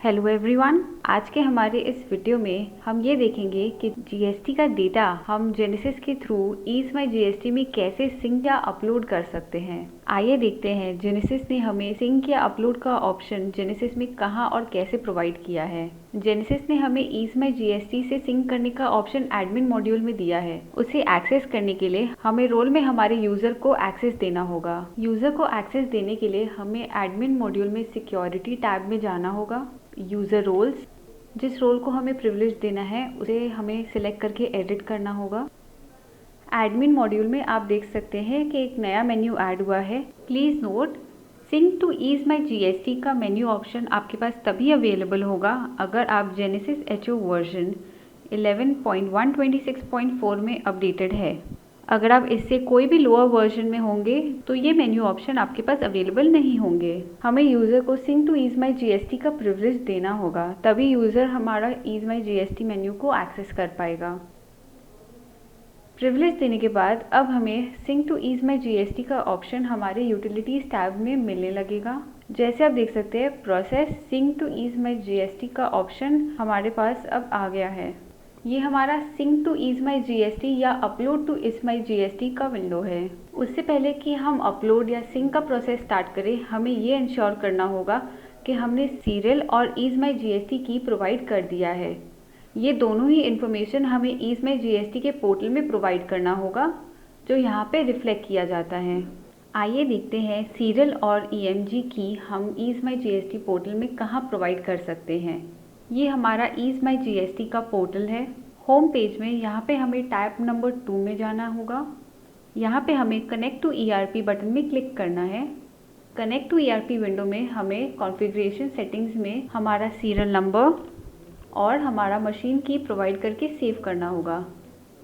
Hello everyone, आज के हमारे इस वीडियो में हम ये देखेंगे कि जीएसटी का डेटा हम जेनेसिस के थ्रू ईज माई जीएसटी में कैसे सिंक या अपलोड कर सकते हैं। आइए देखते हैं जेनेसिस ने हमें सिंक या अपलोड का ऑप्शन जेनेसिस में कहां और कैसे प्रोवाइड किया है। जेनेसिस ने हमें ईज माई जीएसटी से सिंक करने का ऑप्शन एडमिन मॉड्यूल में दिया है। उसे एक्सेस करने के लिए हमें रोल में हमारे यूजर को एक्सेस देना होगा। यूजर को एक्सेस देने के लिए हमें एडमिन मॉड्यूल में सिक्योरिटी टैब में जाना होगा। यूज़र रोल्स, जिस रोल को हमें प्रिविलेज देना है उसे हमें सिलेक्ट करके एडिट करना होगा। एडमिन मॉड्यूल में आप देख सकते हैं कि एक नया मेन्यू ऐड हुआ है। Please note, sync to Ease My GST का मेन्यू ऑप्शन आपके पास तभी अवेलेबल होगा अगर आप जेनेसिस एचओ वर्जन 11.126.4 में अपडेटेड है। अगर आप इससे कोई भी लोअर वर्जन में होंगे तो ये मेन्यू ऑप्शन आपके पास अवेलेबल नहीं होंगे। हमें यूज़र को sync to Ease My GST का प्रिविलेज देना होगा, तभी यूज़र हमारा ईज माई जीएसटी मेन्यू को एक्सेस कर पाएगा। प्रिविलेज देने के बाद अब हमें sync to Ease My GST का ऑप्शन हमारे यूटिलिटीज़ टैब में मिलने लगेगा। जैसे आप देख सकते हैं, process sync to Ease My GST का ऑप्शन हमारे पास अब आ गया है। ये हमारा sync to Ease My GST या upload to Ease My GST का विंडो है। उससे पहले कि हम अपलोड या सिंक का प्रोसेस स्टार्ट करें, हमें ये इंश्योर करना होगा कि हमने सीरियल और ईज माई जीएसटी की प्रोवाइड कर दिया है। ये दोनों ही इन्फॉर्मेशन हमें ईज माई जीएसटी के पोर्टल में प्रोवाइड करना होगा, जो यहाँ पे रिफ्लेक्ट किया जाता है। आइए देखते हैं सीरियल और ईएमजी की हम ईज माई जीएसटी पोर्टल में कहाँ प्रोवाइड कर सकते हैं। ये हमारा ईज माई जीएसटी का पोर्टल है। होम पेज में यहाँ पे हमें टैब नंबर 2 में जाना होगा। यहाँ पे हमें कनेक्ट टू ईआरपी बटन में क्लिक करना है। कनेक्ट टू ईआरपी विंडो में हमें कॉन्फ़िगरेशन सेटिंग्स में हमारा सीरियल नंबर और हमारा मशीन की प्रोवाइड करके सेव करना होगा।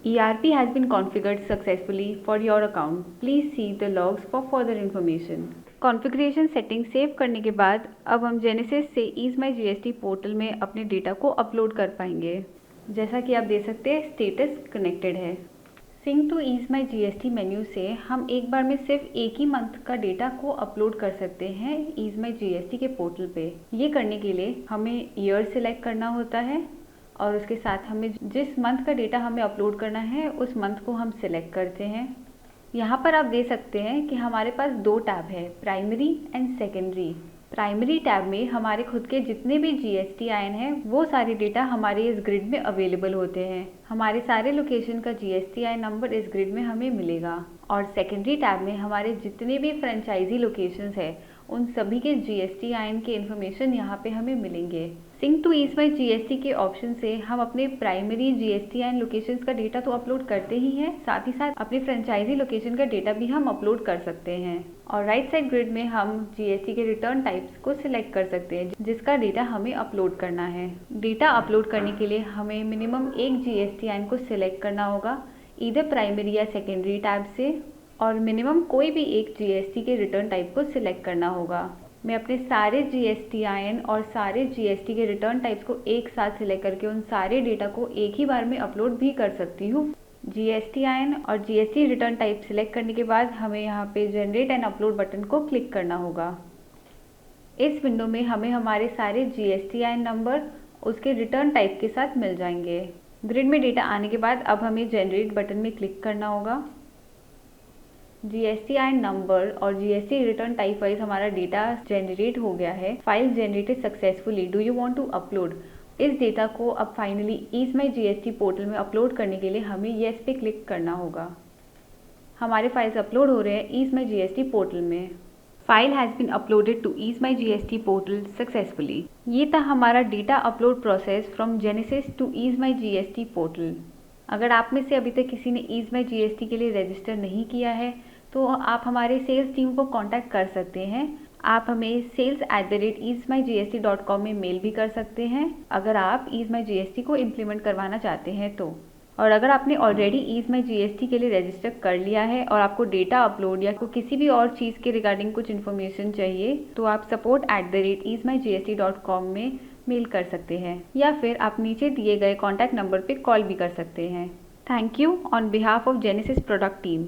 ERP has been configured successfully for your account. Please see the logs for further information. Configuration setting save करने के बाद अब हम जेनेसिस से ईज माई जीएसटी पोर्टल में अपने डेटा को अपलोड कर पाएंगे। जैसा कि आप देख सकते हैं, स्टेटस कनेक्टेड है। Sync to Ease My GST menu से हम एक बार में सिर्फ एक ही मंथ का डेटा को अपलोड कर सकते हैं ईज माई जीएसटी के पोर्टल पे। ये करने के लिए हमें ईयर सिलेक्ट करना होता है और उसके साथ हमें जिस मंथ का डेटा हमें अपलोड करना है उस मंथ को हम सिलेक्ट करते हैं। यहाँ पर आप देख सकते हैं कि हमारे पास 2 टैब है, primary and secondary. Primary tab में हमारे खुद के जितने भी GSTIN हैं वो सारे डेटा हमारे इस ग्रिड में अवेलेबल होते हैं। हमारे सारे लोकेशन का GSTIN नंबर इस ग्रिड में हमें मिलेगा। और सेकेंडरी टैब में हमारे जितने भी फ्रेंचाइजी लोकेशंस हैं उन सभी के GSTIN के इन्फॉर्मेशन यहाँ पे हमें मिलेंगे। Sync to Ease My GST के ऑप्शन से हम अपने प्राइमरी GSTIN लोकेशंस का डेटा तो अपलोड करते ही हैं, साथ ही साथ अपने फ्रेंचाइजी लोकेशन का डेटा भी हम अपलोड कर सकते हैं। और राइट साइड ग्रिड में हम GST के रिटर्न टाइप्स को सिलेक्ट कर सकते हैं जिसका डेटा हमें अपलोड करना है। डेटा अपलोड करने के लिए हमें मिनिमम एक GSTIN को सिलेक्ट करना होगा, इधर प्राइमरी या सेकेंडरी टैब से, और मिनिमम कोई भी एक GST के रिटर्न टाइप को सिलेक्ट करना होगा। मैं अपने सारे GSTIN और सारे GST के रिटर्न टाइप्स को एक साथ सिलेक्ट करके उन सारे डेटा को एक ही बार में अपलोड भी कर सकती हूँ। GSTIN और GST रिटर्न टाइप सिलेक्ट करने के बाद हमें यहाँ पे जनरेट एंड अपलोड बटन को क्लिक करना होगा। इस विंडो में हमें हमारे सारे GSTIN नंबर उसके रिटर्न टाइप के साथ मिल जाएंगे। ग्रिड में डेटा आने के बाद अब हमें जनरेट बटन में क्लिक करना होगा। GSTIN नंबर और GST रिटर्न टाइप वाइज हमारा डेटा जनरेट हो गया है। File generated successfully, do you want to upload. इस डेटा को अब finally Ease My GST portal में अपलोड करने के लिए हमें येस पे क्लिक करना होगा। हमारे फाइल्स अपलोड हो रहे हैं ईज माई जीएसटी पोर्टल में। File has been uploaded to Ease My GST portal successfully. ये था हमारा data upload process from Genesis to Ease My GST portal. अगर आप में से अभी तक किसी ने ईज माई जीएसटी के लिए रजिस्टर नहीं किया है तो आप हमारे सेल्स टीम को कांटेक्ट कर सकते हैं। आप हमें sales@easemygst.com में मेल भी कर सकते हैं अगर आप ईज माई जीएसटी को इम्प्लीमेंट करवाना चाहते हैं तो। और अगर आपने ऑलरेडी ईज माई जीएसटी के लिए रजिस्टर कर लिया है और आपको डेटा अपलोड या किसी भी और चीज़ के रिगार्डिंग कुछ इन्फॉर्मेशन चाहिए तो आप support@easemygst.com में मेल कर सकते हैं या फिर आप नीचे दिए गए कॉन्टैक्ट नंबर पर कॉल भी कर सकते हैं। Thank you on behalf of genesis product team.